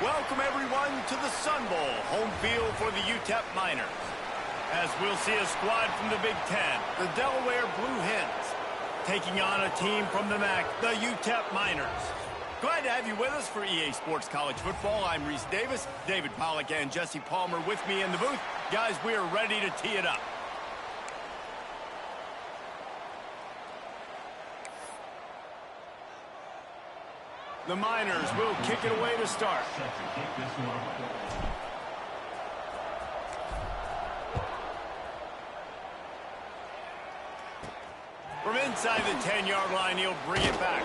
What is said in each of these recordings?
Welcome, everyone, to the Sun Bowl, home field for the UTEP Miners. As we'll see a squad from the Big Ten, the Delaware Blue Hens, taking on a team from the MAC, the UTEP Miners. Glad to have you with us for EA Sports College Football. I'm Reese Davis, David Pollack, and Jesse Palmer with me in the booth. Guys, we are ready to tee it up. The Miners will kick it away to start. From inside the 10-yard line, he'll bring it back.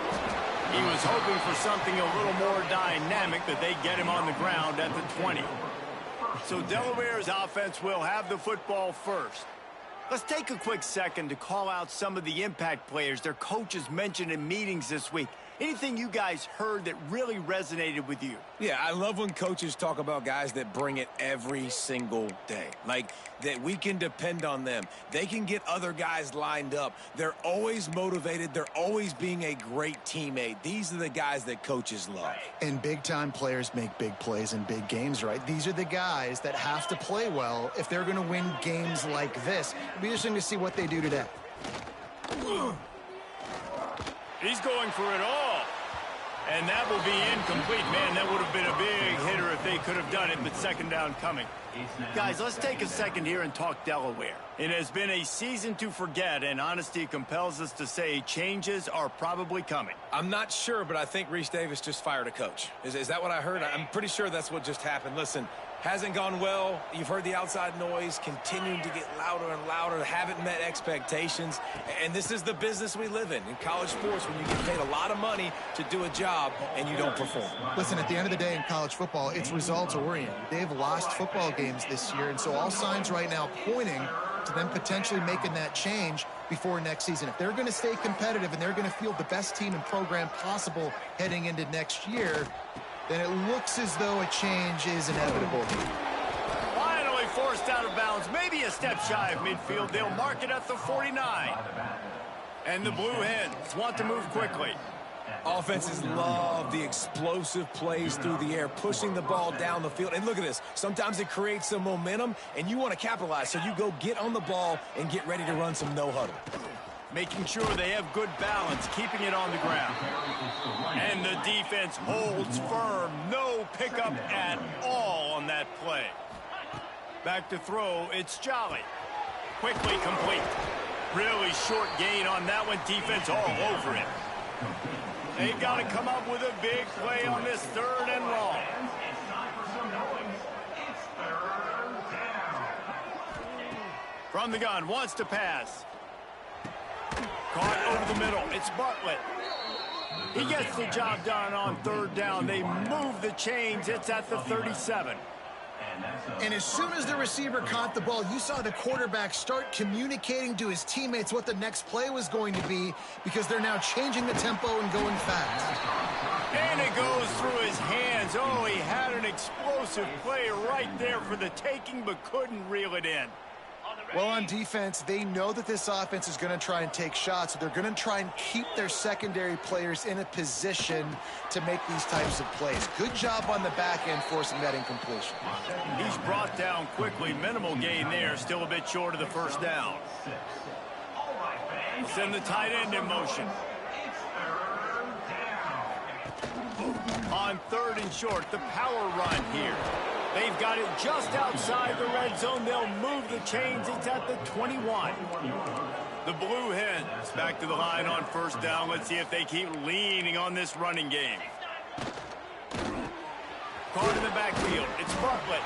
He was hoping for something a little more dynamic, but they get him on the ground at the 20. So Delaware's offense will have the football first. Let's take a quick second to call out some of the impact players their coaches mentioned in meetings this week. Anything you guys heard that really resonated with you? Yeah, I love when coaches talk about guys that bring it every single day. Like, that we can depend on them. They can get other guys lined up. They're always motivated. They're always being a great teammate. These are the guys that coaches love. And big-time players make big plays in big games, right? These are the guys that have to play well if they're going to win games like this. It'll be interesting to see what they do today. He's going for it all. And that will be incomplete. Man, that would have been a big hitter if they could have done it, but second down coming. Guys, let's take a second here and talk Delaware. It has been a season to forget, and honesty compels us to say changes are probably coming. I'm not sure, but I think Reese Davis just fired a coach. Is that what I heard? I'm pretty sure that's what just happened. Listen, hasn't gone well. You've heard the outside noise continuing to get louder and louder. Haven't met expectations. And this is the business we live in college sports, when you get paid a lot of money to do a job and you don't perform. Listen, at the end of the day in college football, it's results oriented. They've lost football games this year, and so all signs right now pointing to them potentially making that change before next season. If they're going to stay competitive and they're going to field the best team and program possible heading into next year, then it looks as though a change is inevitable. Finally forced out of bounds, maybe a step shy of midfield. They'll mark it at the 49. And the Blue Hens want to move quickly. Offenses love the explosive plays through the air, pushing the ball down the field. And look at this. Sometimes it creates some momentum, and you want to capitalize. So you go get on the ball and get ready to run some no-huddle. Making sure they have good balance, keeping it on the ground. And the defense holds firm. No pickup at all on that play. Back to throw, it's Jolly. Quickly complete. Really short gain on that one. Defense all over it. They've got to come up with a big play on this third and long. From the gun, wants to pass. Caught over the middle. It's Bartlett. He gets the job done on third down. They move the chains. It's at the 37. And as soon as the receiver caught the ball, you saw the quarterback start communicating to his teammates what the next play was going to be, because they're now changing the tempo and going fast. And it goes through his hands. Oh, he had an explosive play right there for the taking, but couldn't reel it in. Well, on defense, they know that this offense is going to try and take shots. So they're going to try and keep their secondary players in a position to make these types of plays. Good job on the back end forcing that incompletion. He's brought down quickly. Minimal gain there. Still a bit short of the first down. Send the tight end in motion. On third and short, the power run here. They've got it just outside the red zone. They'll move the chains. It's at the 21. The Blue Hens back to the line on first down. Let's see if they keep leaning on this running game. Caught in the backfield. It's Bartlett.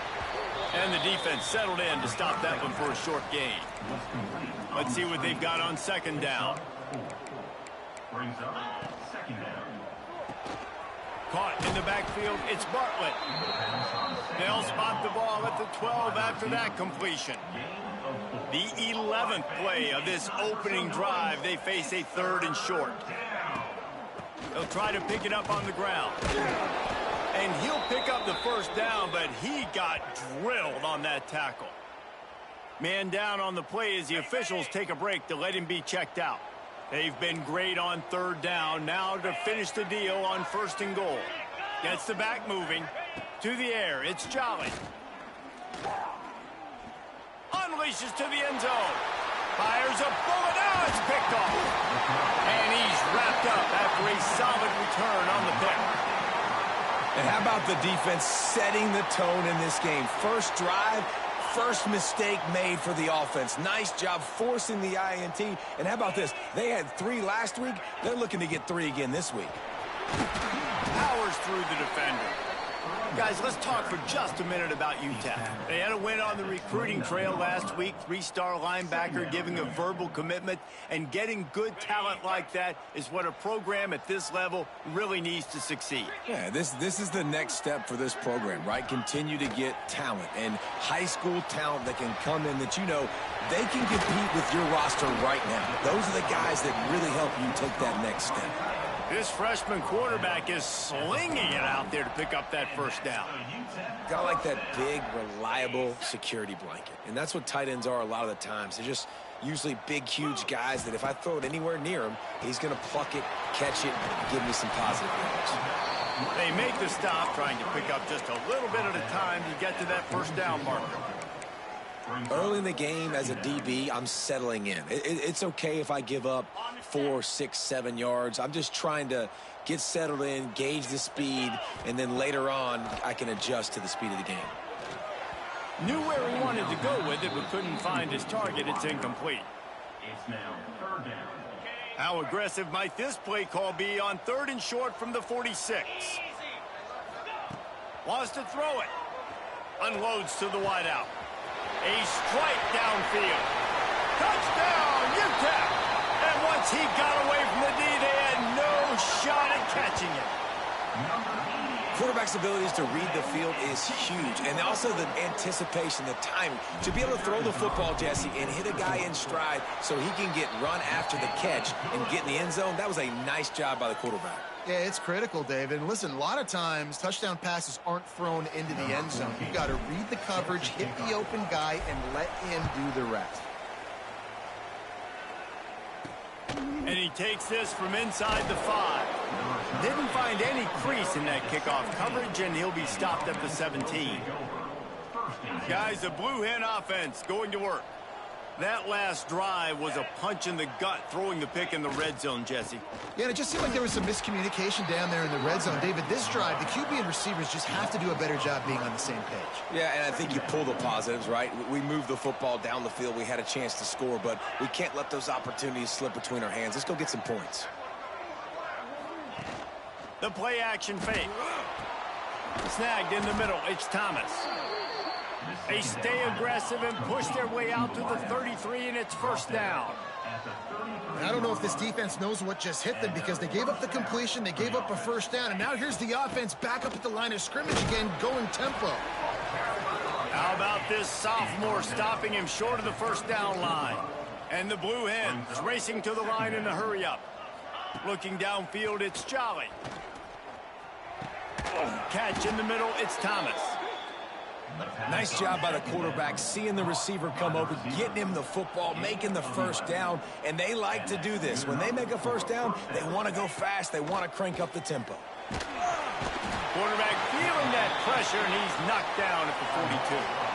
And the defense settled in to stop that one for a short gain. Let's see what they've got on second down. Caught in the backfield. It's Bartlett. They'll spot the ball at the 12 after that completion. The 11th play of this opening drive. They face a third and short. They'll try to pick it up on the ground. And he'll pick up the first down, but he got drilled on that tackle. Man down on the play as the officials take a break to let him be checked out. They've been great on third down. Now to finish the deal on first and goal. Gets the back moving. To the air, it's Jolly. Unleashes to the end zone. Fires a bullet. Now it's picked off. And he's wrapped up after a solid return on the pick. And how about the defense setting the tone in this game? First drive, first mistake made for the offense. Nice job forcing the INT. And how about this? They had 3 last week. They're looking to get 3 again this week. Powers through the defender. Guys, let's talk for just a minute about UTEP. They had a win on the recruiting trail last week. 3-star linebacker giving a verbal commitment, and getting good talent like that is what a program at this level really needs to succeed. Yeah, this is the next step for this program, right? Continue to get talent and high school talent that can come in that they can compete with your roster right now. Those are the guys that really help you take that next step. This freshman quarterback is slinging it out there to pick up that first down. Got like that big, reliable security blanket. And that's what tight ends are a lot of the times. They're just usually big, huge guys that if I throw it anywhere near him, he's going to pluck it, catch it, and give me some positive yards. They make the stop, trying to pick up just a little bit at a time to get to that first down marker. Early in the game as a DB, I'm settling in. It's okay if I give up 4, 6, 7 yards. I'm just trying to get settled in, gauge the speed, and then later on, I can adjust to the speed of the game. Knew where he wanted to go with it, but couldn't find his target. It's incomplete. It's now 3rd down. How aggressive might this play call be on 3rd and short from the 46? Wants to throw it. Unloads to the wideout. A strike downfield. Touchdown, UTEP! And once he got away from the D, they had no shot at catching it. Quarterback's abilities to read the field is huge. And also the anticipation, the timing. To be able to throw the football, Jesse, and hit a guy in stride so he can get run after the catch and get in the end zone, that was a nice job by the quarterback. Yeah, it's critical, David. And listen, a lot of times touchdown passes aren't thrown into the end zone. You've got to read the coverage, hit the open guy, and let him do the rest. And he takes this from inside the 5. Didn't find any crease in that kickoff coverage, and he'll be stopped at the 17. Guys, the Blue Hen offense going to work. That last drive was a punch in the gut, throwing the pick in the red zone, Jesse. Yeah, and it just seemed like there was some miscommunication down there in the red zone. David, this drive, the QB and receivers just have to do a better job being on the same page. Yeah, and I think you pull the positives, right? We moved the football down the field. We had a chance to score, but we can't let those opportunities slip between our hands. Let's go get some points. The play action fake. Snagged in the middle. It's Thomas. They stay aggressive and push their way out to the 33, and it's first down. I don't know if this defense knows what just hit them because they gave up the completion, they gave up a first down, and now here's the offense back up at the line of scrimmage again, going tempo. How about this sophomore stopping him short of the first down line? And the Blue Hens racing to the line in a hurry-up. Looking downfield, it's Jolly. Catch in the middle, it's Thomas. Nice job by the quarterback, seeing the receiver come over, getting him the football, making the first down, and they like to do this. When they make a first down, they want to go fast, they want to crank up the tempo. Quarterback feeling that pressure, and he's knocked down at the 42.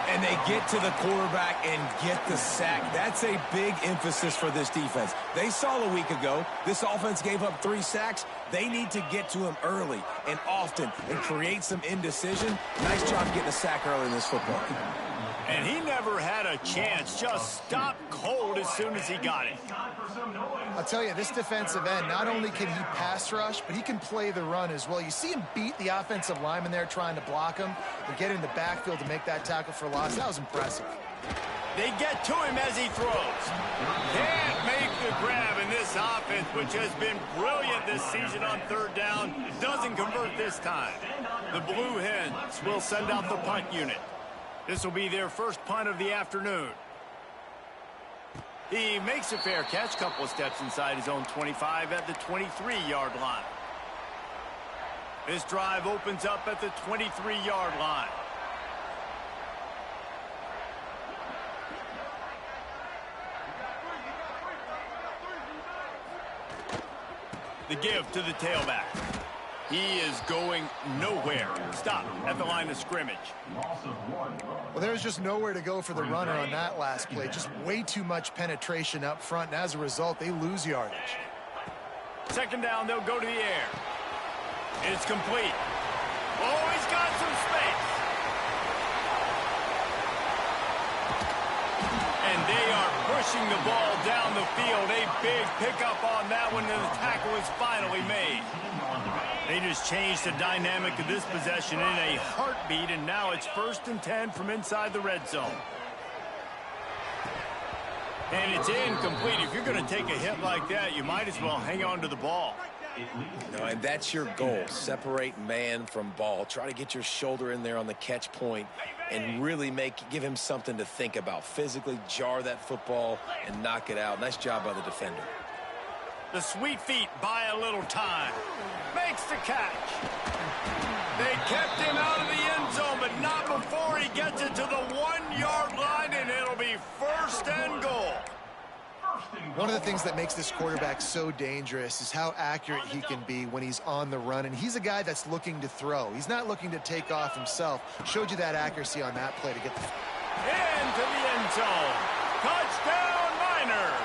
And they get to the quarterback and get the sack. That's a big emphasis for this defense. They saw a week ago, this offense gave up 3 sacks. They need to get to him early and often and create some indecision. Nice job getting a sack early in this football game. And he never had a chance, just stopped cold as soon as he got it. I'll tell you, this defensive end, not only can he pass rush, but he can play the run as well. You see him beat the offensive lineman there trying to block him and get in the backfield to make that tackle for loss. That was impressive. They get to him as he throws. Can't make the grab, and this offense, which has been brilliant this season on 3rd down, doesn't convert this time. The Blue Hens will send out the punt unit. This will be their first punt of the afternoon. He makes a fair catch, couple of steps inside his own 25 at the 23-yard line. This drive opens up at the 23-yard line. The give to the tailback. He is going nowhere. Stop at the line of scrimmage. Well, there's just nowhere to go for the runner on that last play. Just way too much penetration up front, and as a result, they lose yardage. Second down, they'll go to the air. It's complete. Oh, he's got some space. And they are pushing the ball down the field. A big pickup on that one, and the tackle is finally made. They just changed the dynamic of this possession in a heartbeat, and now it's 1st and 10 from inside the red zone. And it's incomplete. If you're going to take a hit like that, you might as well hang on to the ball. No, and that's your goal. Separate man from ball. Try to get your shoulder in there on the catch point and really give him something to think about. Physically jar that football and knock it out. Nice job by the defender. The sweet feet buy a little time. Makes the catch. They kept him out of the end zone, but not before he gets it to the 1-yard line, and it'll be 1st and goal. One of the things that makes this quarterback so dangerous is how accurate he can be when he's on the run, and he's a guy that's looking to throw. He's not looking to take off himself. Showed you that accuracy on that play to get the... Into the end zone. Touchdown, Niners.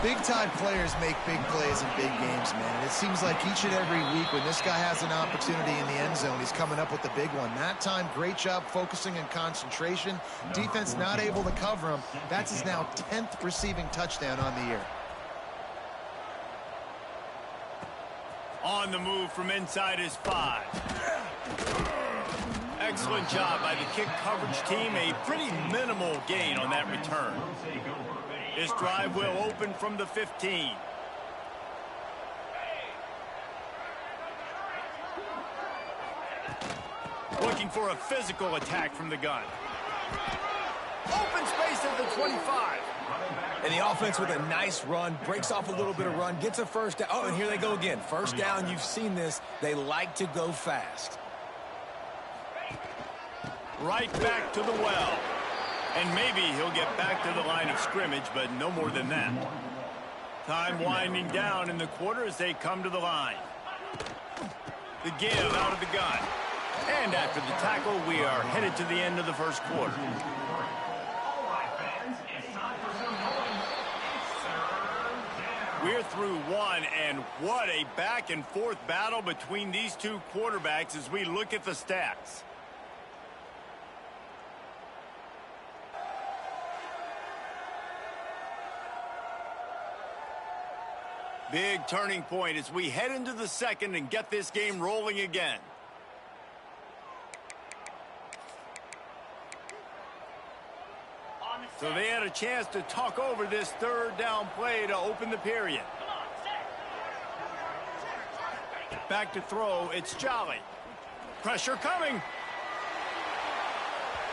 Big-time players make big plays in big games, man. And it seems like each and every week when this guy has an opportunity in the end zone, he's coming up with the big one. That time, great job focusing and concentration. Defense not able to cover him. That's his now 10th receiving touchdown on the year. On the move from inside his 5. Excellent job by the kick coverage team. A pretty minimal gain on that return. This drive will open from the 15. Looking for a physical attack from the gun. Open space at the 25. And the offense with a nice run, breaks off a little bit of run, gets a first down. Oh, and here they go again. First down, you've seen this. They like to go fast. Right back to the well. And maybe he'll get back to the line of scrimmage, but no more than that. Time winding down in the quarter as they come to the line. The give out of the gun. And after the tackle, we are headed to the end of the first quarter. We're through one, and what a back-and-forth battle between these two quarterbacks as we look at the stats. Big turning point as we head into the second and get this game rolling again. So they had a chance to talk over this third down play to open the period. Back to throw, it's Jolly. Pressure coming.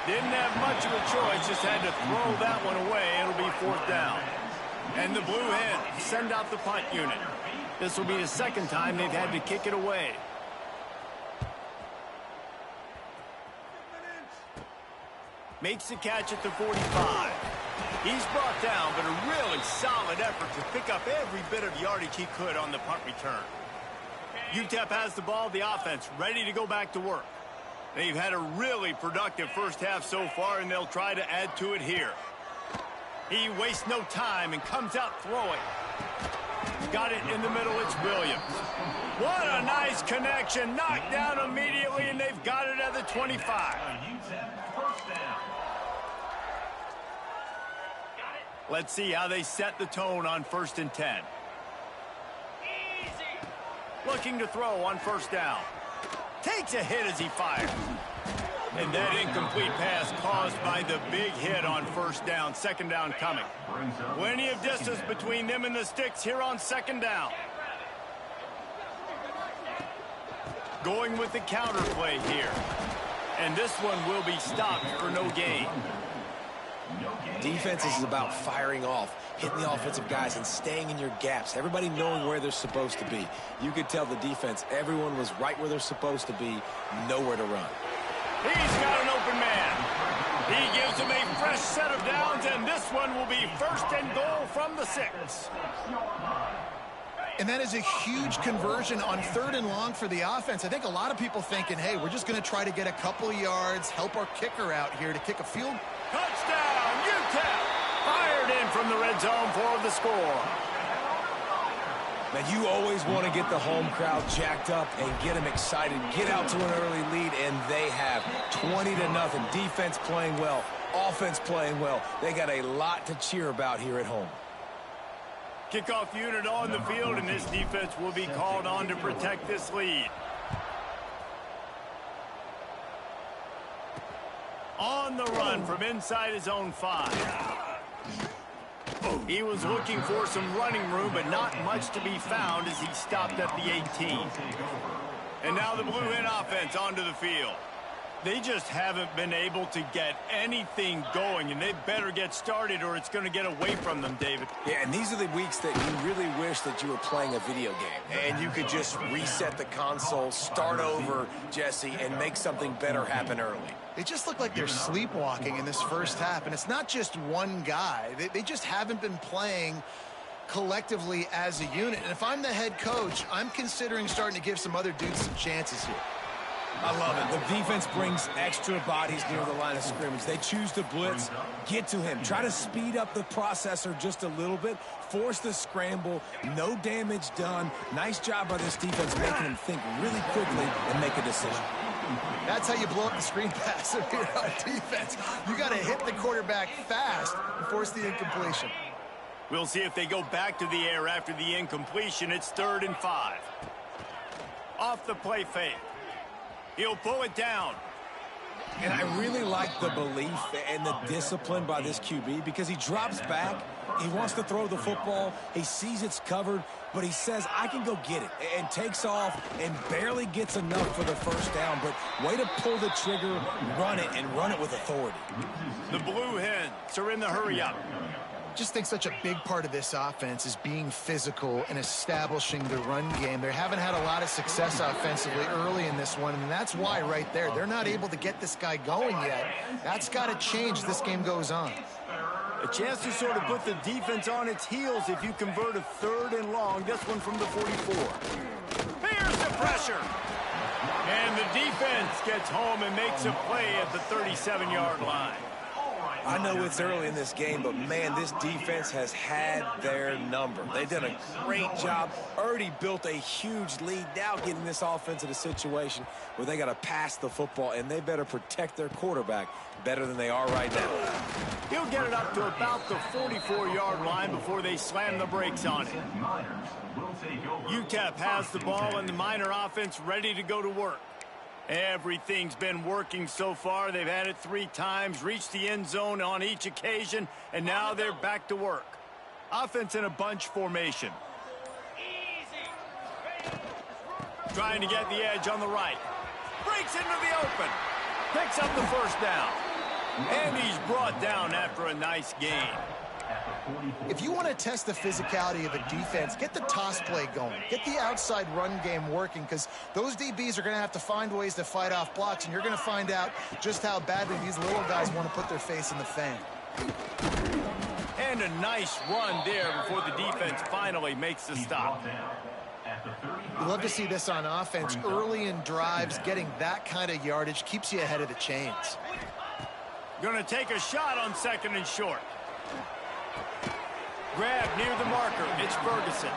Didn't have much of a choice, just had to throw that one away. It'll be 4th down. And the Blue Hens send out the punt unit. This will be the second time they've had to kick it away. Makes the catch at the 45. He's brought down, but a really solid effort to pick up every bit of yardage he could on the punt return. UTEP has the ball, the offense ready to go back to work. They've had a really productive first half so far, and they'll try to add to it here. He wastes no time and comes out throwing. Got it in the middle, it's Williams. What a nice connection, knocked down immediately, and they've got it at the 25. Let's see how they set the tone on 1st and 10. Looking to throw on 1st down. Takes a hit as he fires. And that incomplete pass caused by the big hit on 1st down. 2nd down coming. Plenty of distance between them and the sticks here on 2nd down. Going with the counter play here. And this one will be stopped for no gain. Defense is about firing off, hitting the offensive guys, and staying in your gaps. Everybody knowing where they're supposed to be. You could tell the defense, everyone was right where they're supposed to be, nowhere to run. He's got an open man. He gives him a fresh set of downs, and this one will be 1st and goal from the 6. And that is a huge conversion on 3rd and long for the offense. I think a lot of people thinking, hey, we're just going to try to get a couple of yards, help our kicker out here to kick a field. Touchdown, UTEP! Fired in from the red zone for the score. Man, you always want to get the home crowd jacked up and get them excited, get out to an early lead, and they have 20-0. Defense playing well, offense playing well. They got a lot to cheer about here at home. Kickoff unit on the field, and this defense will be called on to protect this lead. On the run from inside his own 5. He was looking for some running room, but not much to be found as he stopped at the 18. And now the Blue Hen offense onto the field. They just haven't been able to get anything going, and they better get started or it's going to get away from them, David. Yeah, and these are the weeks that you really wish that you were playing a video game and you could just reset the console, start over, Jesse, and make something better happen early. They just look like they're sleepwalking in this first half, and it's not just one guy. They just haven't been playing collectively as a unit. And if I'm the head coach, I'm considering starting to give some other dudes some chances here. I love it. The defense brings extra bodies near the line of scrimmage. They choose to blitz, get to him, try to speed up the processor just a little bit, force the scramble, no damage done. Nice job by this defense making him think really quickly and make a decision. That's how you blow up the screen pass if you're on defense. You got to hit the quarterback fast and force the incompletion. We'll see if they go back to the air after the incompletion. It's 3rd and 5. Off the play fake. He'll pull it down. And I really like the belief and the discipline by this QB because he drops back. He wants to throw the football. He sees it's covered, but he says, I can go get it, and takes off and barely gets enough for the first down. But way to pull the trigger, run it, and run it with authority. The Blue Hens are in the hurry-up. Just think such a big part of this offense is being physical and establishing the run game. They haven't had a lot of success offensively early in this one, and that's why right there. They're not able to get this guy going yet. That's got to change as this game goes on. A chance to sort of put the defense on its heels if you convert a 3rd and long. This one from the 44. Here's the pressure. And the defense gets home and makes a play at the 37-yard line. I know it's early in this game, but, man, this defense has had their number. They've done a great job, already built a huge lead, now getting this offense in a situation where they got to pass the football, and they better protect their quarterback better than they are right now. He'll get it up to about the 44-yard line before they slam the brakes on it. UTEP has the ball, and the Miner offense ready to go to work. Everything's been working so far. They've had it 3 times, reached the end zone on each occasion, and now they're back to work. Offense in a bunch formation. Trying to get the edge on the right. Breaks into the open. Picks up the first down. And he's brought down after a nice gain. If you want to test the physicality of a defense, get the toss play going. Get the outside run game working, because those DBs are going to have to find ways to fight off blocks, and you're going to find out just how badly these little guys want to put their face in the fan. And a nice run there before the defense finally makes the stop. You love to see this on offense. Early in drives, getting that kind of yardage keeps you ahead of the chains. Going to take a shot on 2nd and short. Grab near the marker. It's Ferguson.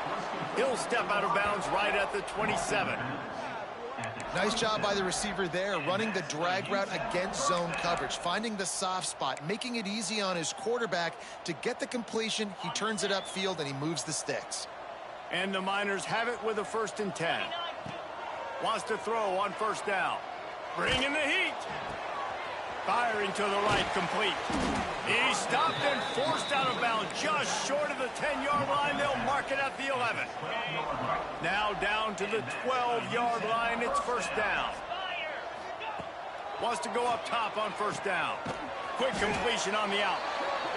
He'll step out of bounds right at the 27. Nice job by the receiver there, running the drag route against zone coverage, finding the soft spot, making it easy on his quarterback to get the completion. He turns it upfield, and he moves the sticks. And the Miners have it with a 1st and 10. Wants to throw on 1st down. Bringing the heat. Firing to the right, complete. He stopped and forced out of bounds just short of the 10-yard line. They'll mark it at the 11. Now down to the 12-yard line. It's 1st down. Wants to go up top on 1st down. Quick completion on the out.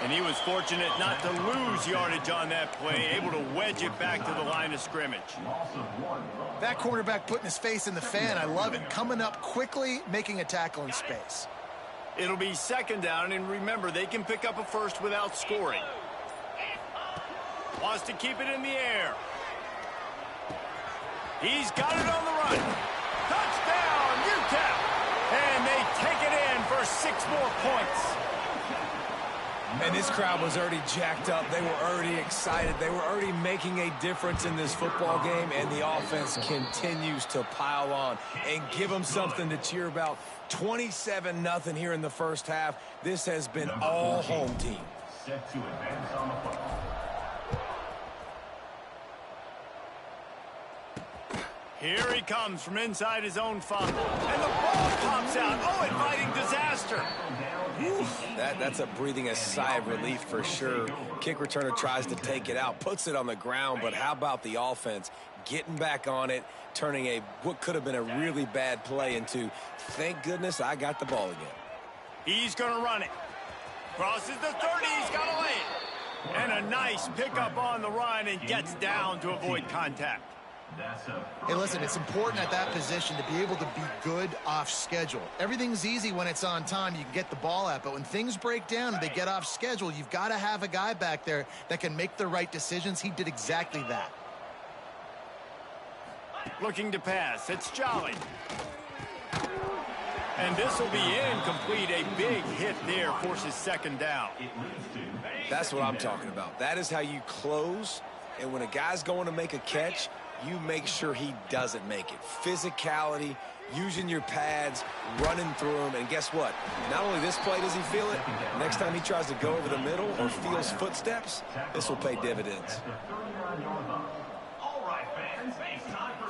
And he was fortunate not to lose yardage on that play, able to wedge it back to the line of scrimmage. That cornerback putting his face in the fan, I love it. Coming up quickly, making a tackle in space. It'll be 2nd down, and remember, they can pick up a first without scoring. Wants to keep it in the air. He's got it on the run. Touchdown, UTEP. And they take it in for 6 more points. And this crowd was already jacked up. They were already excited. They were already making a difference in this football game, and the offense continues to pile on and give them something to cheer about. 27-0 here in the first half. This has been all home team. Set to advance on the football. Here he comes from inside his own 5. And the ball pops out. Oh, inviting disaster. That's a breathing a sigh of relief for sure. Kick returner tries to take it out, puts it on the ground, but how about the offense getting back on it, turning what could have been a really bad play into, thank goodness I got the ball again. He's going to run it. Crosses the 30. He's got to lay it. And a nice pickup on the run and gets down to avoid contact. Hey, listen, it's important at that position to be able to be good off schedule. Everything's easy when it's on time. You can get the ball out. But when things break down and they get off schedule, you've got to have a guy back there that can make the right decisions. He did exactly that. Looking to pass. It's Jolly. And this will be incomplete. A big hit there forces 2nd down. That's what I'm talking about. That is how you close. And when a guy's going to make a catch, you make sure he doesn't make it. Physicality, using your pads, running through them. And guess what? Not only this play does he feel it, next time he tries to go over the middle or feels footsteps, this will pay dividends.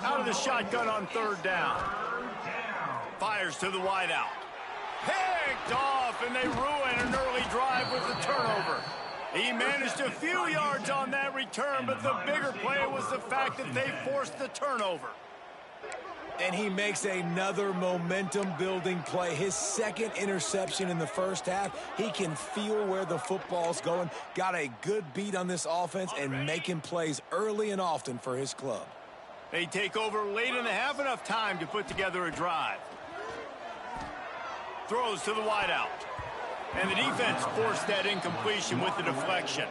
Out of the shotgun on 3rd down. Fires to the wideout. Picked off, and they ruin an early drive with the turnover. He managed a few yards on that return, but the bigger play was the fact that they forced the turnover. And he makes another momentum-building play. His 2nd interception in the first half. He can feel where the football's going. Got a good beat on this offense and making plays early and often for his club. They take over late in the half, enough time to put together a drive. Throws to the wideout. And the defense forced that incompletion with the deflection.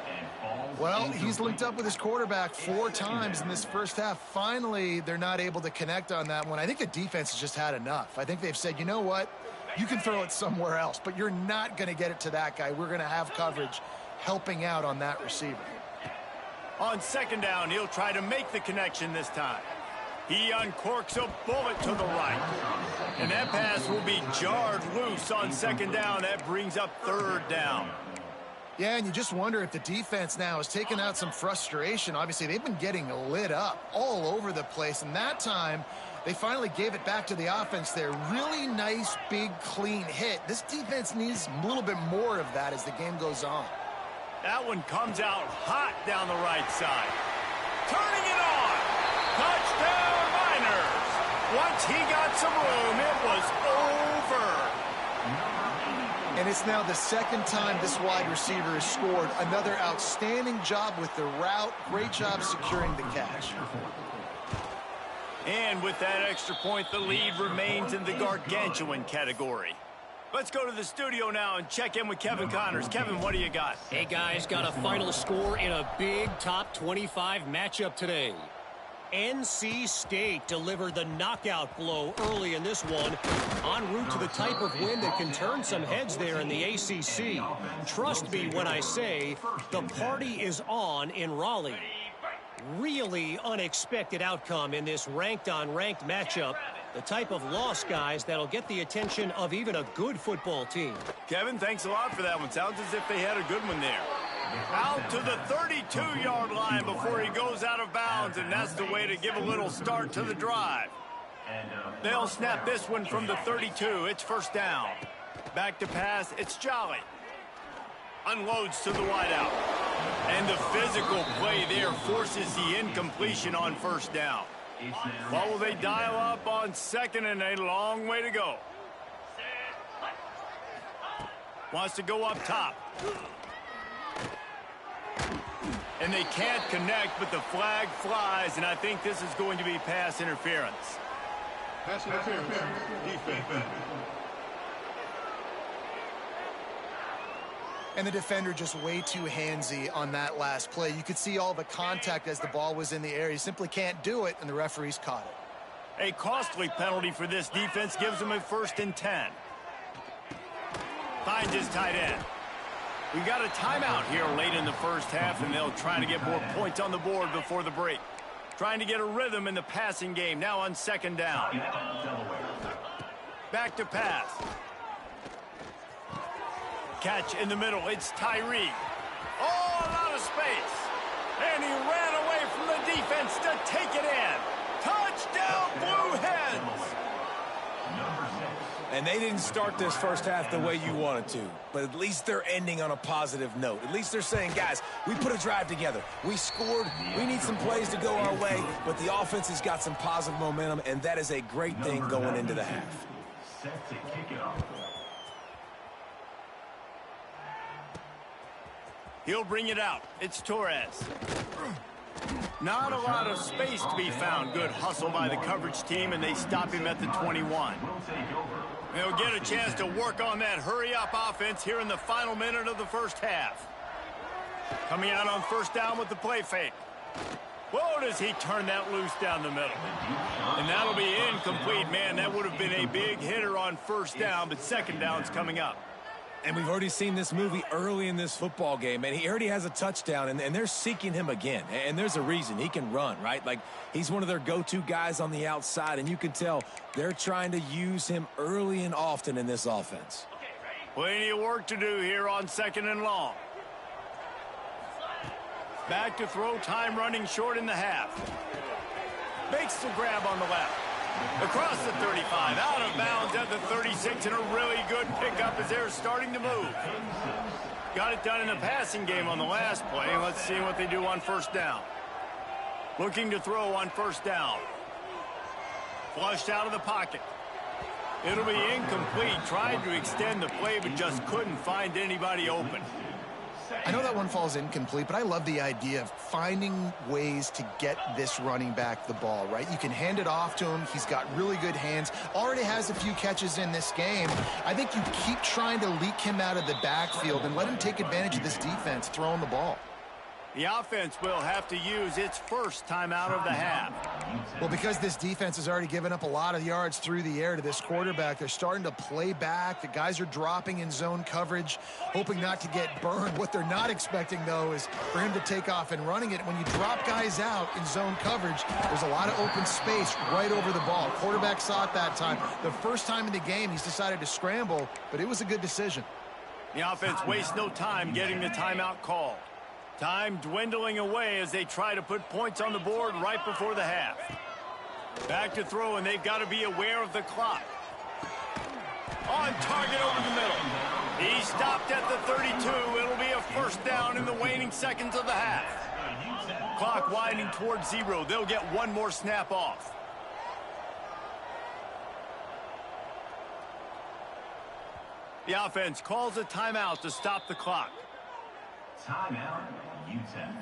Well, he's linked up with his quarterback 4 times in this first half. Finally, they're not able to connect on that one. I think the defense has just had enough. I think they've said, you know what? You can throw it somewhere else, but you're not going to get it to that guy. We're going to have coverage helping out on that receiver. On 2nd down, he'll try to make the connection this time. He uncorks a bullet to the right. And that pass will be jarred loose on 2nd down. That brings up 3rd down. Yeah, and you just wonder if the defense now has taken out some frustration. Obviously, they've been getting lit up all over the place. And that time, they finally gave it back to the offense there. Really nice, big, clean hit. This defense needs a little bit more of that as the game goes on. That one comes out hot down the right side. Turning it on. Touchdown, Niners. Once he got some room, it was over. And it's now the 2nd time this wide receiver has scored. Another outstanding job with the route. Great job securing the catch. And with that extra point, the lead remains in the gargantuan category. Let's go to the studio now and check in with Kevin Connors. Kevin, what do you got? Hey, guys, got a final score in a big top 25 matchup today. NC State delivered the knockout blow early in this one, en route to the type of win that can turn some heads there in the ACC. Trust me when I say the party is on in Raleigh. Really unexpected outcome in this ranked-on-ranked matchup. The type of loss, guys, that'll get the attention of even a good football team. Kevin, thanks a lot for that one. Sounds as if they had a good one there. Out to the 32-yard line before he goes out of bounds, and that's the way to give a little start to the drive. They'll snap this one from the 32. It's 1st down. Back to pass. It's Jolly. Unloads to the wideout. And the physical play there forces the incompletion on 1st down. What will they dial up on 2nd and a long way to go? Wants to go up top. And they can't connect, but the flag flies, and I think this is going to be pass interference. Pass interference. Defense. And the defender just way too handsy on that last play. You could see all the contact as the ball was in the air. He simply can't do it, and the referees caught it. A costly penalty for this defense gives them a 1st and 10. Finds his tight end. We got a timeout here late in the first half, and they'll try to get more points on the board before the break. Trying to get a rhythm in the passing game now on 2nd down. Back to pass. Catch in the middle. It's Tyree. Oh, a lot of space. And he ran away from the defense to take it in. Touchdown, Blue Hens! And they didn't start this first half the way you wanted to, but at least they're ending on a positive note. At least they're saying, guys, we put a drive together. We scored. We need some plays to go our way, but the offense has got some positive momentum, and that is a great thing going into the half. Set to kick it off. He'll bring it out. It's Torres. Not a lot of space to be found. Good hustle by the coverage team, and they stop him at the 21. They'll get a chance to work on that hurry-up offense here in the final minute of the first half. Coming out on 1st down with the play fake. Whoa, does he turn that loose down the middle. And that'll be incomplete. Man, that would have been a big hitter on 1st down, but 2nd down's coming up. And we've already seen this movie early in this football game, and he already has a touchdown, and they're seeking him again. And there's a reason. He can run, right? Like, he's one of their go-to guys on the outside, and you can tell they're trying to use him early and often in this offense. Plenty of work to do here on 2nd and long. Back to throw, time running short in the half. Makes the grab on the left. Across the 35, out of bounds at the 36, and a really good pickup as they're starting to move. Got it done in the passing game on the last play. Let's see what they do on 1st down. Looking to throw on 1st down. Flushed out of the pocket. It'll be incomplete. Tried to extend the play, but just couldn't find anybody open. I know that one falls incomplete, but I love the idea of finding ways to get this running back the ball, right? You can hand it off to him. He's got really good hands. Already has a few catches in this game. I think you keep trying to leak him out of the backfield and let him take advantage of this defense throwing the ball. The offense will have to use its 1st timeout of the half. Well, because this defense has already given up a lot of yards through the air to this quarterback, they're starting to play back. The guys are dropping in zone coverage, hoping not to get burned. What they're not expecting, though, is for him to take off and running it. When you drop guys out in zone coverage, there's a lot of open space right over the ball. Quarterback saw it that time. The first time in the game, he's decided to scramble, but it was a good decision. The offense wastes no time getting the timeout called. Time dwindling away as they try to put points on the board right before the half. Back to throw, and they've got to be aware of the clock. On target over the middle. He stopped at the 32. It'll be a 1st down in the waning seconds of the half. Clock winding towards 0. They'll get one more snap off. The offense calls a timeout to stop the clock. Timeout, UTEP.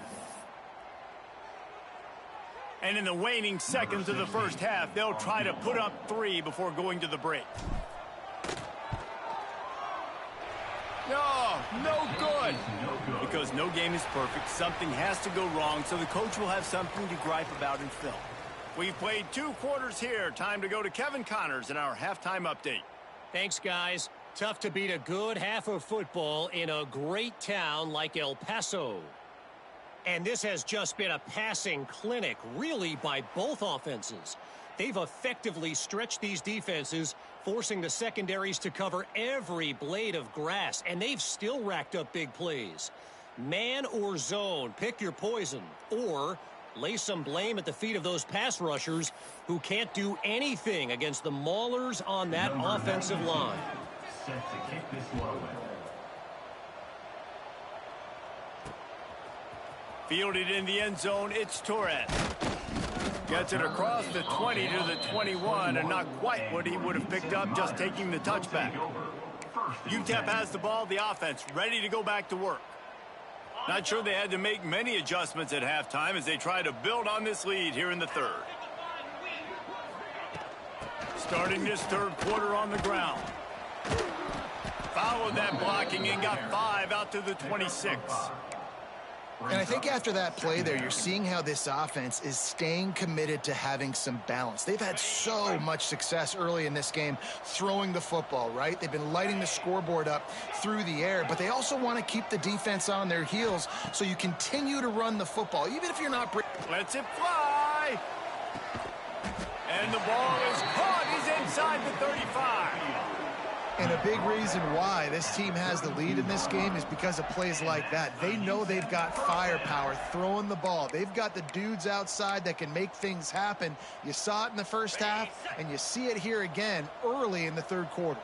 And in the waning seconds of the first half, they'll try to put up 3 before going to the break. No good. Because no game is perfect, something has to go wrong, so the coach will have something to gripe about in film. We've played 2 quarters here. Time to go to Kevin Connors in our halftime update. Thanks, guys. Tough to beat a good half of football in a great town like El Paso. And this has just been a passing clinic, really, by both offenses. They've effectively stretched these defenses, forcing the secondaries to cover every blade of grass, and they've still racked up big plays. Man or zone, pick your poison, or lay some blame at the feet of those pass rushers who can't do anything against the maulers on that offensive line. Set to kick this one away. Fielded in the end zone, it's Torres. Gets it across the 20 to the 21, and not quite what he would have picked up just taking the touchback. UTEP has the ball, the offense ready to go back to work. Not sure they had to make many adjustments at halftime as they try to build on this lead here in the 3rd. Starting this 3rd quarter on the ground. followed that blocking and got 5 out to the 26. And I think after that play there, you're seeing how this offense is staying committed to having some balance. They've had so much success early in this game throwing the football, right? They've been lighting the scoreboard up through the air, but they also want to keep the defense on their heels so you continue to run the football, even if you're not... Lets it fly. And the ball is caught. He's inside the 35. And a big reason why this team has the lead in this game is because of plays like that. They know they've got firepower throwing the ball. They've got the dudes outside that can make things happen. You saw it in the first half, and you see it here again early in the third quarter.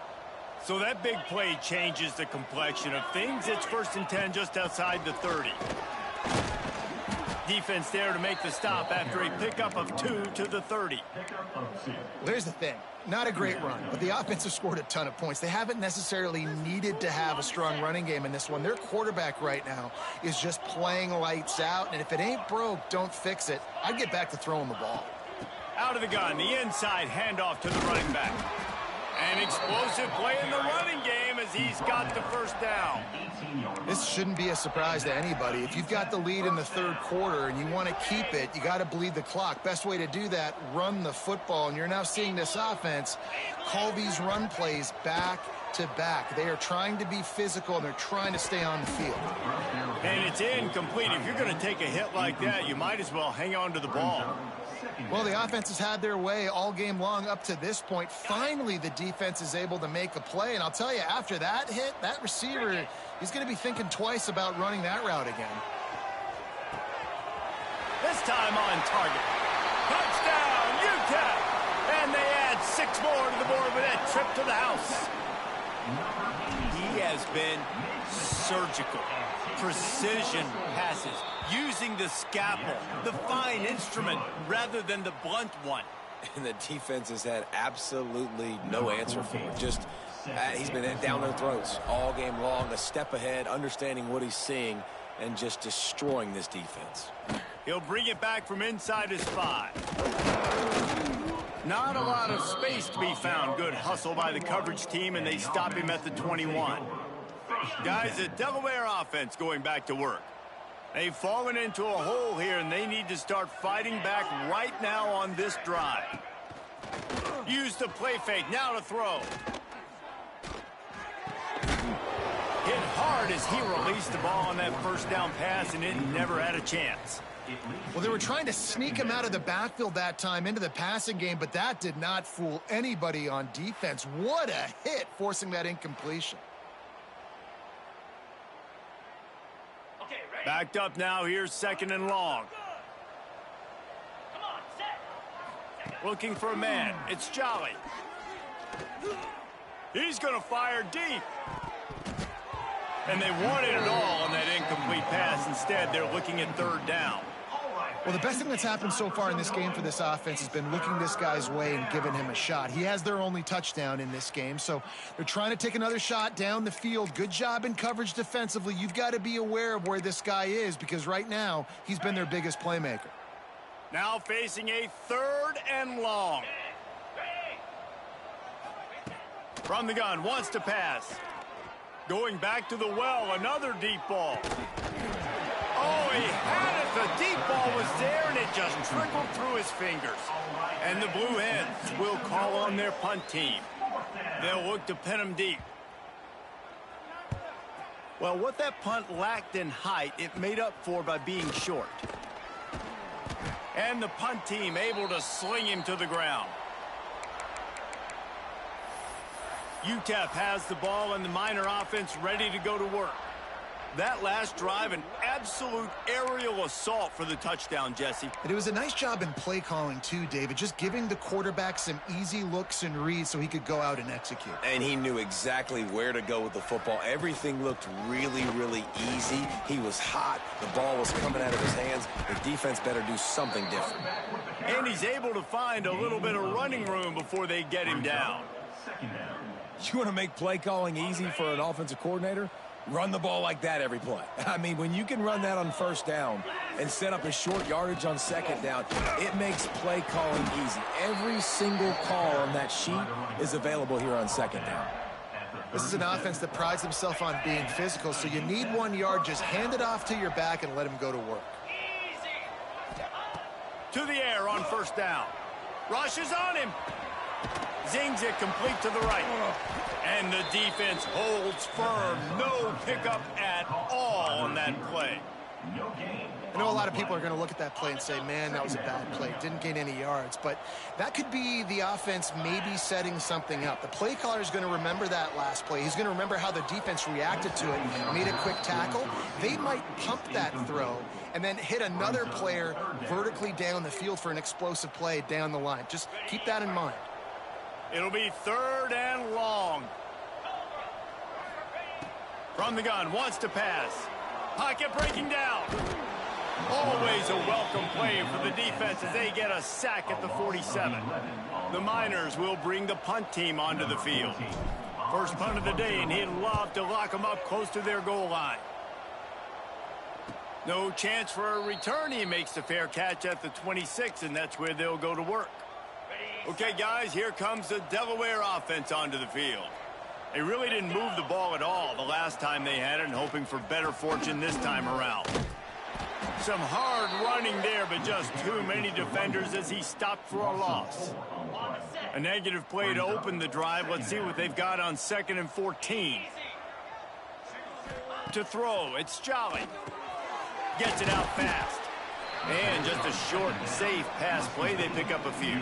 So that big play changes the complexion of things. It's 1st and 10 just outside the 30. Defense there to make the stop after a pickup of 2 to the 30. There's the thing. Not a great run, but the offense has scored a ton of points. They haven't necessarily needed to have a strong running game in this one. Their quarterback right now is just playing lights out, and if it ain't broke, don't fix it. I'd get back to throwing the ball. Out of the gun, the inside handoff to the running back. An explosive play in the running game as he's got the first down. This shouldn't be a surprise to anybody. If you've got the lead in the third quarter and you want to keep it, you got to bleed the clock. Best way to do that, run the football. And you're now seeing this offense call these run plays back to back. They are trying to be physical, and they're trying to stay on the field. And it's incomplete. If you're going to take a hit like that, you might as well hang on to the ball. Well, the offense has had their way all game long up to this point. Finally, the defense is able to make a play. And I'll tell you, after that hit, that receiver, he's going to be thinking twice about running that route again. This time on target. Touchdown, UTEP! And they add 6 more to the board with that trip to the house. He has been surgical. Precision passes, using the scalpel, the fine instrument, rather than the blunt one. And the defense has had absolutely no answer for it. Just, he's been down their throats all game long, a step ahead, understanding what he's seeing, and just destroying this defense. He'll bring it back from inside his 5. Not a lot of space to be found. Good hustle by the coverage team, and they stop him at the 21. Guys, the Delaware offense going back to work. They've fallen into a hole here, and they need to start fighting back right now on this drive. Use the play fake, now to throw. Hit hard as he released the ball on that first down pass, and it never had a chance. Well, they were trying to sneak him out of the backfield that time into the passing game, but that did not fool anybody on defense. What a hit, forcing that incompletion. Backed up now, here's 2nd and long. Looking for a man, it's Jolly. He's gonna fire deep. And they wanted it all on that incomplete pass. Instead, they're looking at 3rd down. Well, the best thing that's happened so far in this game for this offense has been looking this guy's way and giving him a shot. He has their only touchdown in this game, so they're trying to take another shot down the field. Good job in coverage defensively. You've got to be aware of where this guy is because right now he's been their biggest playmaker. Now facing a 3rd and long. From the gun, wants to pass. Going back to the well, another deep ball. Oh, he had it. The deep ball was there, and it just trickled through his fingers. And the Blue Hens will call on their punt team. They'll look to pin him deep. Well, what that punt lacked in height, it made up for by being short. And the punt team able to sling him to the ground. UTEP has the ball, and the Miner offense ready to go to work. That last drive, an absolute aerial assault for the touchdown, Jesse. But it was a nice job in play calling too, David, just giving the quarterback some easy looks and reads so he could go out and execute. And he knew exactly where to go with the football. Everything looked really, really easy. He was hot. The ball was coming out of his hands. The defense better do something different. And he's able to find a little bit of running room before they get him down. You want to make play calling easy for an offensive coordinator? Run the ball like that every play. I mean, when you can run that on 1st down and set up a short yardage on 2nd down, it makes play calling easy. Every single call on that sheet is available here on 2nd down. This is an offense that prides themselves on being physical, so you need 1 yard. Just hand it off to your back and let him go to work. To the air on first down. Rushes on him. Zings it complete to the right. And the defense holds firm. No pickup at all on that play. I know a lot of people are going to look at that play and say, man, that was a bad play. Didn't gain any yards. But that could be the offense maybe setting something up. The play caller is going to remember that last play. He's going to remember how the defense reacted to it, made a quick tackle. They might pump that throw and then hit another player vertically down the field for an explosive play down the line. Just keep that in mind. It'll be 3rd and long. From the gun, wants to pass. Pocket breaking down. Always a welcome play for the defense as they get a sack at the 47. The Miners will bring the punt team onto the field. First punt of the day, and he'd love to lock them up close to their goal line. No chance for a return. He makes the fair catch at the 26, and that's where they'll go to work. Okay, guys, here comes the Delaware offense onto the field. They really didn't move the ball at all the last time they had it, and hoping for better fortune this time around. Some hard running there, but just too many defenders as he stopped for a loss. A negative play to open the drive. Let's see what they've got on 2nd and 14. To throw, it's Jolly. Gets it out fast. And just a short and safe pass play. They pick up a few.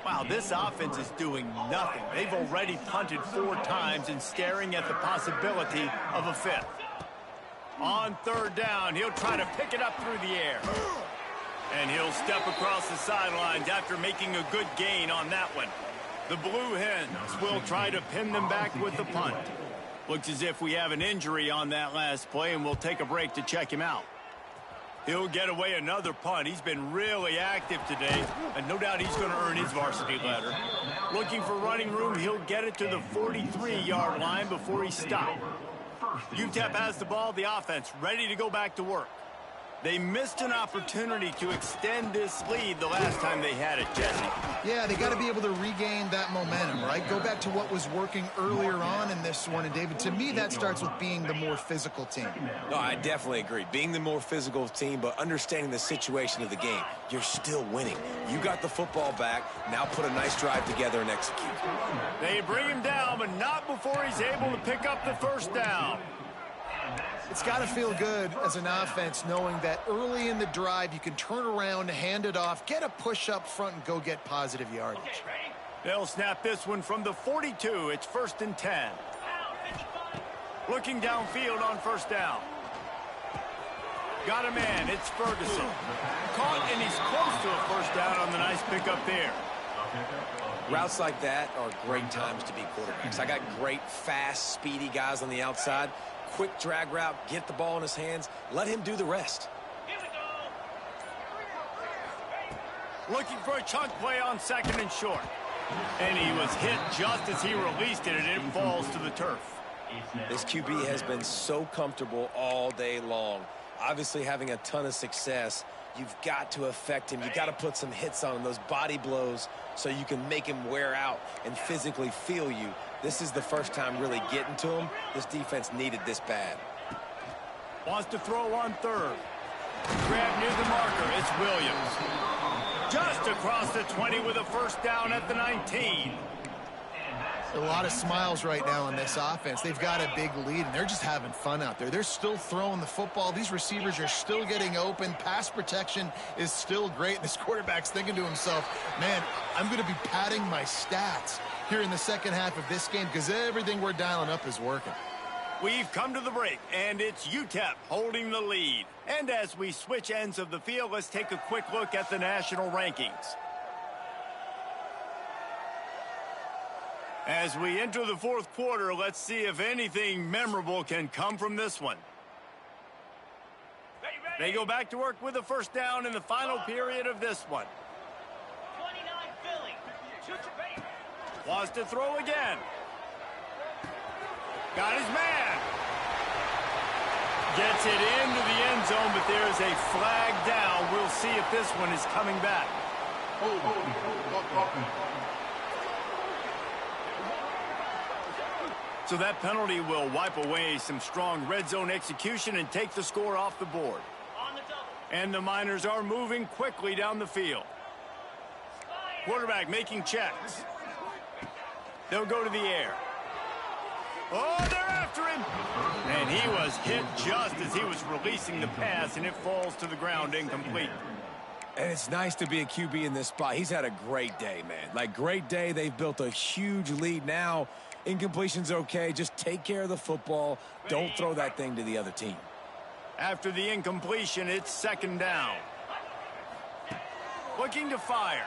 Wow, this offense is doing nothing. They've already punted 4 times and staring at the possibility of a 5th. On 3rd down, he'll try to pick it up through the air. And he'll step across the sidelines after making a good gain on that one. The Blue Hens will try to pin them back with the punt. Looks as if we have an injury on that last play, and we'll take a break to check him out. He'll get away another punt. He's been really active today, and no doubt he's going to earn his varsity letter. Looking for running room, he'll get it to the 43-yard line before he stopped. UTEP has the ball, the offense, ready to go back to work. They missed an opportunity to extend this lead the last time they had it, Jesse. Yeah, they got to be able to regain that momentum, right? Go back to what was working earlier on in this one. And, David, to me, that starts with being the more physical team. No, I definitely agree. Being the more physical team, but understanding the situation of the game. You're still winning. You got the football back. Now put a nice drive together and execute. They bring him down, but not before he's able to pick up the first down. It's got to feel good as an offense knowing that early in the drive you can turn around, hand it off, get a push up front, and go get positive yardage. They'll snap this one from the 42. It's 1st and 10. Looking downfield on 1st down. Got a man. It's Ferguson. Caught, and he's close to a 1st down on the nice pickup there. Routes like that are great times to be quarterbacks. I got great, fast, speedy guys on the outside. Quick drag route, get the ball in his hands, let him do the rest. Looking for a chunk play on 2nd and short. And he was hit just as he released it, and it falls to the turf. This QB has been so comfortable all day long. Obviously having a ton of success. You've got to affect him. You've got to put some hits on him, those body blows, so you can make him wear out and physically feel you. This is the first time really getting to him. This defense needed this bad. Wants to throw on 3rd. Grab near the marker. It's Williams. Just across the 20 with a 1st down at the 19. A lot of smiles right now on this offense. They've got a big lead, and they're just having fun out there. They're still throwing the football. These receivers are still getting open. Pass protection is still great. This quarterback's thinking to himself, man, I'm going to be padding my stats here in the second half of this game because everything we're dialing up is working. We've come to the break, and it's UTEP holding the lead. And as we switch ends of the field, let's take a quick look at the national rankings. As we enter the 4th quarter, let's see if anything memorable can come from this one. They go back to work with a 1st down in the final period of this one. Wants to throw again. Got his man. Gets it into the end zone, but there's a flag down. We'll see if this one is coming back. So that penalty will wipe away some strong red zone execution and take the score off the board. And the Miners are moving quickly down the field. Quarterback making checks. They'll go to the air. Oh, they're after him. And he was hit just as he was releasing the pass, and it falls to the ground incomplete. And it's nice to be a QB in this spot. He's had a great day, man. Like, great day. They've built a huge lead. Now, incompletion's okay. Just take care of the football. Don't throw that thing to the other team. After the incompletion, it's second down. Looking to fire.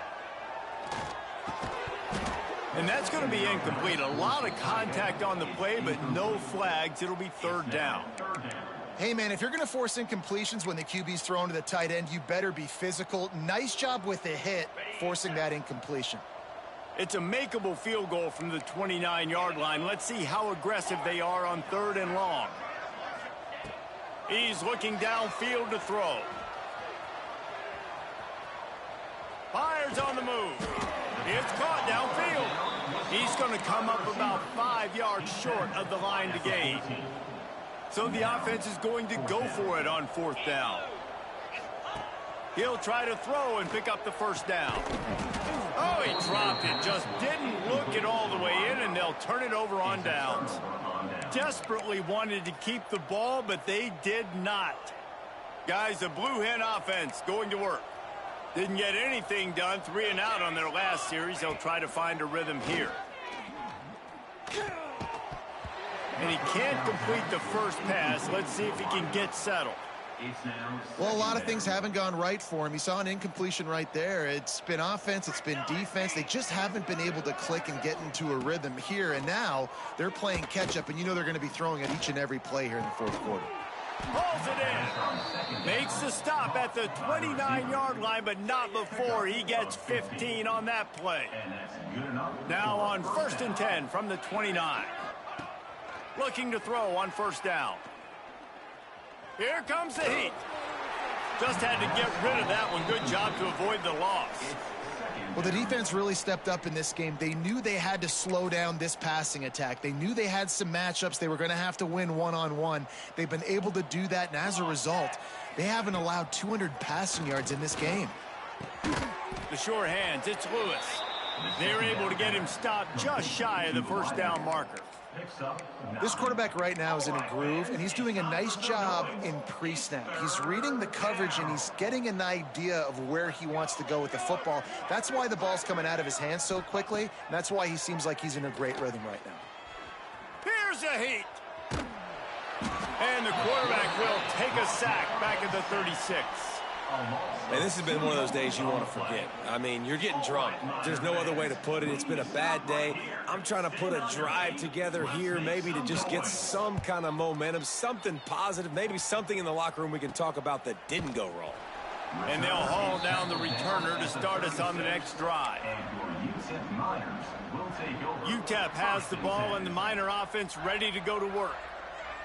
And that's going to be incomplete. A lot of contact on the play, but no flags. It'll be third down. Hey, man, if you're going to force incompletions when the QB's thrown to the tight end, you better be physical. Nice job with the hit, forcing that incompletion. It's a makeable field goal from the 29-yard line. Let's see how aggressive they are on third and long. He's looking downfield to throw. Fires on the move. It's caught downfield. He's going to come up about 5 yards short of the line to gain. So the offense is going to go for it on fourth down. He'll try to throw and pick up the first down. Oh, he dropped it. Just didn't look it all the way in, and they'll turn it over on downs. Desperately wanted to keep the ball, but they did not. Guys, the Blue Hen offense going to work. Didn't get anything done, 3 and out on their last series. They'll try to find a rhythm here. And he can't complete the first pass. Let's see if he can get settled. Well, a lot of things haven't gone right for him. He saw an incompletion right there. It's been offense, it's been defense. They just haven't been able to click and get into a rhythm here. And now they're playing catch-up, and you know they're going to be throwing at each and every play here in the fourth quarter. Pulls it in. Makes the stop at the 29-yard line, but not before he gets 15 on that play. Now on 1st and 10 from the 29. Looking to throw on first down. Here comes the heat. Just had to get rid of that one. Good job to avoid the loss. Well, the defense really stepped up in this game. They knew they had to slow down this passing attack. They knew they had some matchups they were going to have to win one-on-one. They've been able to do that, and as a result, they haven't allowed 200 passing yards in this game. The sure hands, it's Lewis. They're able to get him stopped just shy of the first down marker. This quarterback right now is in a groove, and he's doing a nice job in pre-snap. He's reading the coverage, and he's getting an idea of where he wants to go with the football. That's why the ball's coming out of his hands so quickly, and that's why he seems like he's in a great rhythm right now. Here's a heat. And the quarterback will take a sack back at the 36. And this has been one of those days you want to forget. I mean, you're getting drunk. There's no other way to put it. It's been a bad day. I'm trying to put a drive together here, maybe to just get some kind of momentum, something positive, maybe something in the locker room we can talk about that didn't go wrong. And they'll haul down the returner to start us on the next drive. UTEP has the ball and the Miner offense ready to go to work.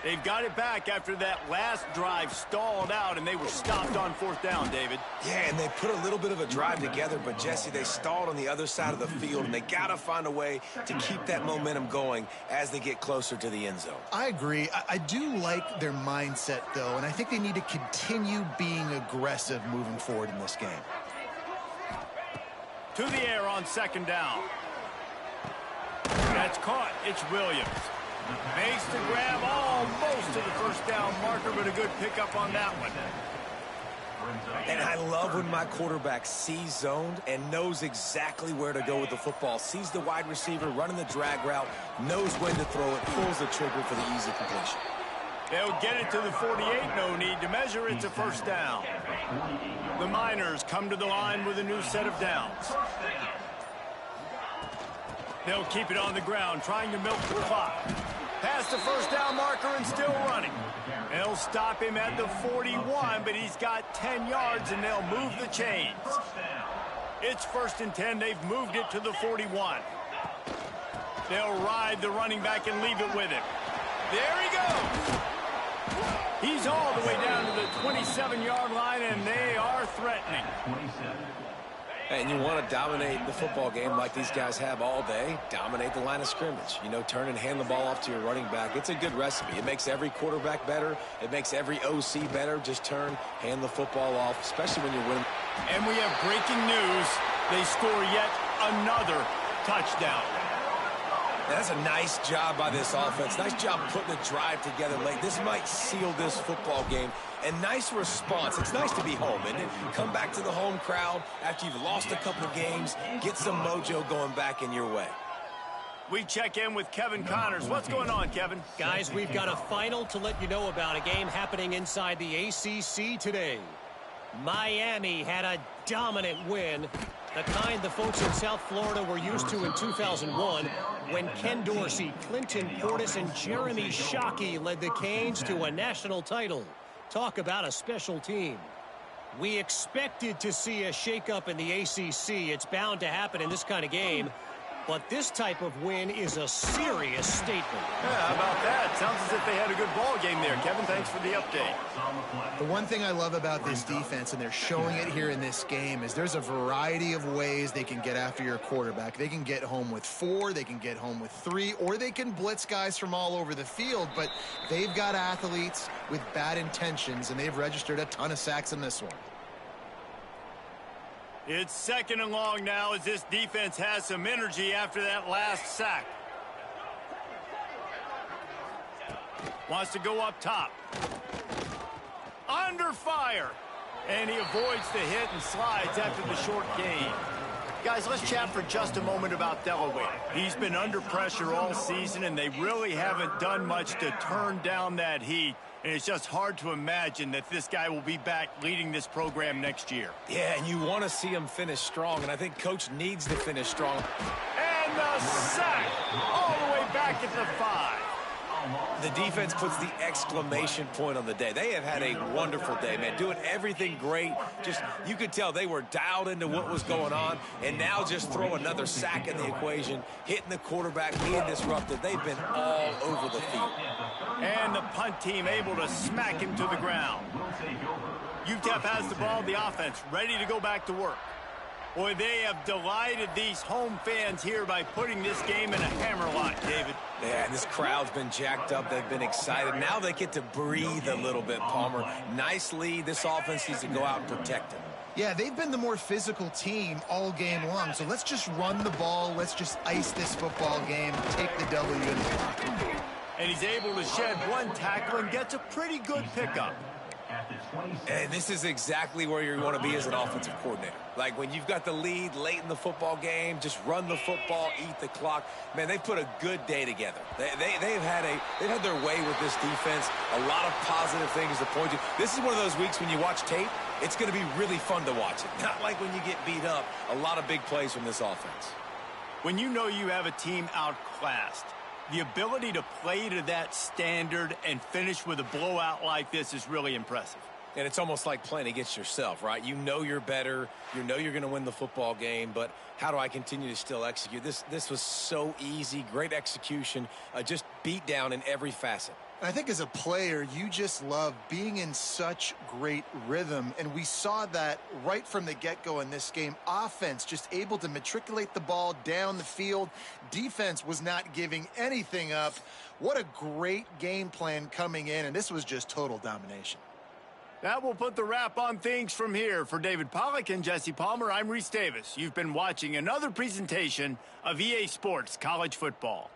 They've got it back after that last drive stalled out, and they were stopped on fourth down, David. Yeah, and they put a little bit of a drive together, but, Jesse, they stalled on the other side of the field, and they got to find a way to keep that momentum going as they get closer to the end zone. I agree. I do like their mindset, though, and I think they need to continue being aggressive moving forward in this game. To the air on second down. That's caught. It's Williams. Makes the grab almost to the first down marker, but a good pickup on that one. And I love when my quarterback sees zoned and knows exactly where to go with the football. Sees the wide receiver running the drag route, knows when to throw it, pulls the trigger for the easy completion. They'll get it to the 48, no need to measure. It's a first down. The Miners come to the line with a new set of downs. They'll keep it on the ground, trying to milk the clock. Past the first down marker and still running. They'll stop him at the 41, but he's got 10 yards, and they'll move the chains. It's 1st and 10. They've moved it to the 41. They'll ride the running back and leave it with him. There he goes. He's all the way down to the 27-yard line, and they are threatening. And you want to dominate the football game like these guys have all day. Dominate the line of scrimmage. You know, turn and hand the ball off to your running back. It's a good recipe. It makes every quarterback better. It makes every OC better. Just turn, hand the football off, especially when you're winning. And we have breaking news. They score yet another touchdown. That's a nice job by this offense. Nice job putting the drive together late. This might seal this football game. And nice response. It's nice to be home, and come back to the home crowd after you've lost a couple games. Get some mojo going back in your way. We check in with Kevin Connors. What's going on, Kevin? Guys, we've got a final to let you know about, a game happening inside the ACC today. Miami had a dominant win, the kind the folks in South Florida were used to in 2001 when Ken Dorsey, Clinton Portis, and Jeremy Shockey led the Canes to a national title. Talk about a special team. We expected to see a shakeup in the ACC. It's bound to happen in this kind of game. But this type of win is a serious statement. Yeah, how about that? Sounds as if they had a good ball game there. Kevin, thanks for the update. The one thing I love about this defense, and they're showing it here in this game, is there's a variety of ways they can get after your quarterback. They can get home with 4, they can get home with 3, or they can blitz guys from all over the field. But they've got athletes with bad intentions, and they've registered a ton of sacks in this one. It's second and long now as this defense has some energy after that last sack. Wants to go up top. Under fire. And he avoids the hit and slides after the short gain. Guys, let's chat for just a moment about Delaware. He's been under pressure all season, and they really haven't done much to turn down that heat. And it's just hard to imagine that this guy will be back leading this program next year. Yeah, and you want to see him finish strong, and I think Coach needs to finish strong. And the sack all the way back at the 5. The defense puts the exclamation point on the day. They have had a wonderful day, man, doing everything great. Just, you could tell they were dialed into what was going on, and now just throw another sack in the equation, hitting the quarterback, being disrupted. They've been all over the field. And the punt team able to smack him to the ground. UTEP has the ball, the offense ready to go back to work. Boy, they have delighted these home fans here by putting this game in a hammerlock, David. Yeah, and this crowd's been jacked up. They've been excited. Now they get to breathe a little bit, Palmer. Nice lead. This offense needs to go out and protect them. Yeah, they've been the more physical team all game long. So let's just run the ball. Let's just ice this football game, take the W. And he's able to shed one tackle and gets a pretty good pickup. And this is exactly where you want to be as an offensive coordinator. Like when you've got the lead late in the football game, just run the football, eat the clock. Man, they've put a good day together. They've had their way with this defense. A lot of positive things to point to. This is one of those weeks when you watch tape, it's going to be really fun to watch it. Not like when you get beat up. A lot of big plays from this offense. When you know you have a team outclassed, the ability to play to that standard and finish with a blowout like this is really impressive. And it's almost like playing against yourself, right? You know you're better. You know you're going to win the football game, but how do I continue to still execute? This was so easy, great execution, just beat down in every facet. I think as a player, you just love being in such great rhythm, and we saw that right from the get-go in this game. Offense just able to matriculate the ball down the field. Defense was not giving anything up. What a great game plan coming in, and this was just total domination. That will put the wrap on things from here. For David Pollack and Jesse Palmer, I'm Reese Davis. You've been watching another presentation of EA Sports College Football.